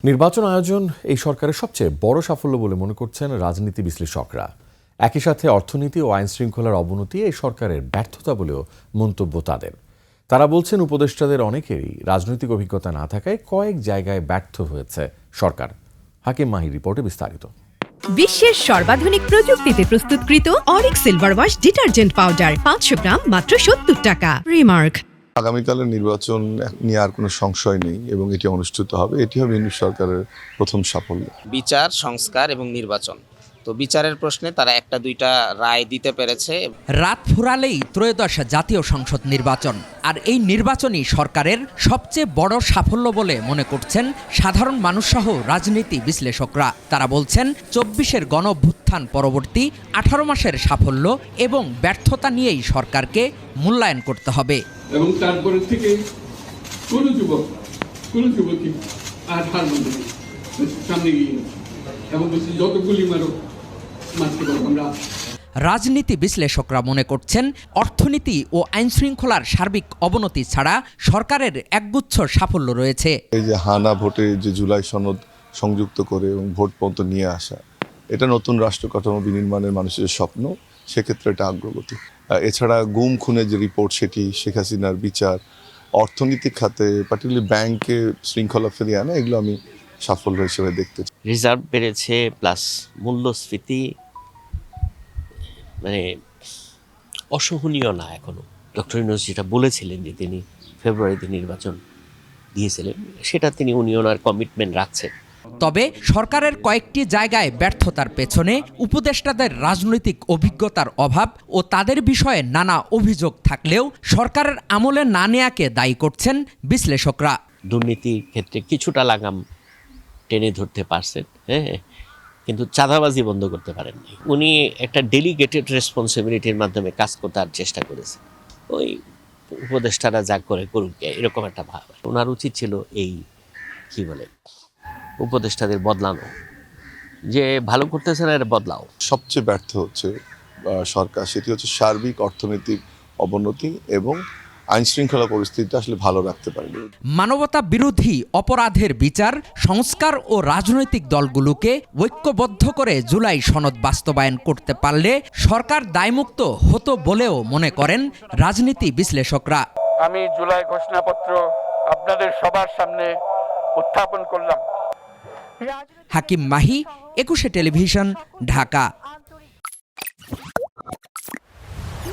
নির্বাচন আয়োজন এই সরকারের সবচেয়ে বড় সাফল্য বলে মনে করছেন রাজনীতি বিশ্লেষকরা। একই সাথে অর্থনীতি ও আইন শৃঙ্খলার অবনতি এই সরকারের ব্যর্থতা বলেও মন্তব্য তাদের। তারা বলছেন উপদেষ্টাদের অনেকেরই রাজনৈতিক অভিজ্ঞতা না থাকায় কয়েক জায়গায় ব্যর্থ হয়েছে সরকার। হাকিম মাহি রিপোর্টে বিস্তারিত। বিশ্বের সর্বাধুনিক প্রযুক্তিতে প্রস্তুতকৃত Arik silver wash detergent powder 500 গ্রাম মাত্র 70 টাকা। রিমার্ক। আগামীকালের নির্বাচন নিয়ে আর কোনো সংশয় নেই এবং এটি অনুষ্ঠিত হবে। এটি হবে ইউনিট সরকারের প্রথম সাফল্য। বিচার, সংস্কার এবং নির্বাচন। তো বিচারের প্রশ্নে তারা একটা দুইটা রায় দিতে পেরেছে। রাত ফুরালেই ত্রয়োদশ জাতীয় সংসদ নির্বাচন, আর এই নির্বাচনই সরকারের সবচেয়ে বড় সাফল্য বলে মনে করছেন সাধারণ মানুষসহ রাজনীতি বিশ্লেষকরা। তারা বলছেন 24-এর গণঅভ্যুত্থান পরবর্তী 18 মাসের সাফল্য এবং ব্যর্থতা নিয়েই সরকারকে মূল্যায়ন করতে হবে। এবং তারপরে থেকে কোনো যুবকই আর হার মানবে না, সামনে গিয়ে এবং যতগুলি মারতে পারবো আমরা। রাজনীতি বিশ্লেষকরা মনে করছেন অর্থনীতি ও আইন শৃঙ্খলার সার্বিক অবনতি ছাড়া সরকারের একগুচ্ছ সাফল্য রয়েছে। এই যে হানা ভোটে যে জুলাই সনদ সংযুক্ত করে এবং ভোট পর্যন্ত নিয়ে আসা, এটা নতুন রাষ্ট্র কাঠামো বিনির্মাণের মানুষের স্বপ্ন, সেক্ষেত্রে এটা অগ্রগতি। এছাড়া গুম খুনের যে রিপোর্ট, সেটি শেখ হাসিনার বিচার, অর্থনৈতিক খাতে পার্টিকুলারলি ব্যাংকে শৃঙ্খলা ফিরিয়ে আনা, এগুলো আমি সাফল্য হিসেবে দেখতে চাই। রিজার্ভ বেড়েছে, প্লাস মূল্যস্ফীতি মানে অসহনীয় না এখনো। ডক্টর ইউনূস যেটা বলেছিলেন যে তিনি ফেব্রুয়ারিতে নির্বাচন দিয়েছিলেন, সেটা তিনি উনিওনার কমিটমেন্ট রাখছেন। তবে সরকারের কয়েকটি জায়গায় ব্যর্থতার পেছনে উপদেষ্টাদের রাজনৈতিক অভিজ্ঞতার অভাব ও তাদের বিষয়ে নানা অভিযোগ থাকলেও সরকারের আমলে না নেয়াকে দায়ী করছেন বিশ্লেষকরা। দুর্নীতির ক্ষেত্রে কিছুটা লাগাম টেনে ধরতে পারছেন, হ্যাঁ, কিন্তু চাঁদাবাজি বন্ধ করতে পারেননি। উনি একটা ডেলিগেটেড রেসপন্সিবিলিটির মাধ্যমে কাজ করতে চেষ্টা করেছেন। ওই উপদেষ্টারা যা করে করুক, এরকম একটা ভাব। ওনার উচিত ছিল এই কি বলে উপদেষ্টাদের বদলানো, যে ভালো করতেছে না, এটা বদলাও। সবচেয়ে ব্যর্থ হচ্ছে সরকার, সেটি হচ্ছে সার্বিক অর্থনৈতিক অবনতি এবং আইন শৃঙ্খলা পরিস্থিতিটা আসলে ভালো রাখতে পারেনি। মানবতা বিরোধী অপরাধের বিচার, সংস্কার ও রাজনৈতিক দলগুলোকে ঐক্যবদ্ধ করে জুলাই সনদ বাস্তবায়ন করতে পারলে সরকার দায়মুক্ত হতো বলেও মনে করেন রাজনীতি বিশ্লেষকরা। আমি জুলাই ঘোষণাপত্র আপনাদের সবার সামনে উত্থাপন করলাম। হাকিম মাহি, 21 টেলিভিশন, ঢাকা।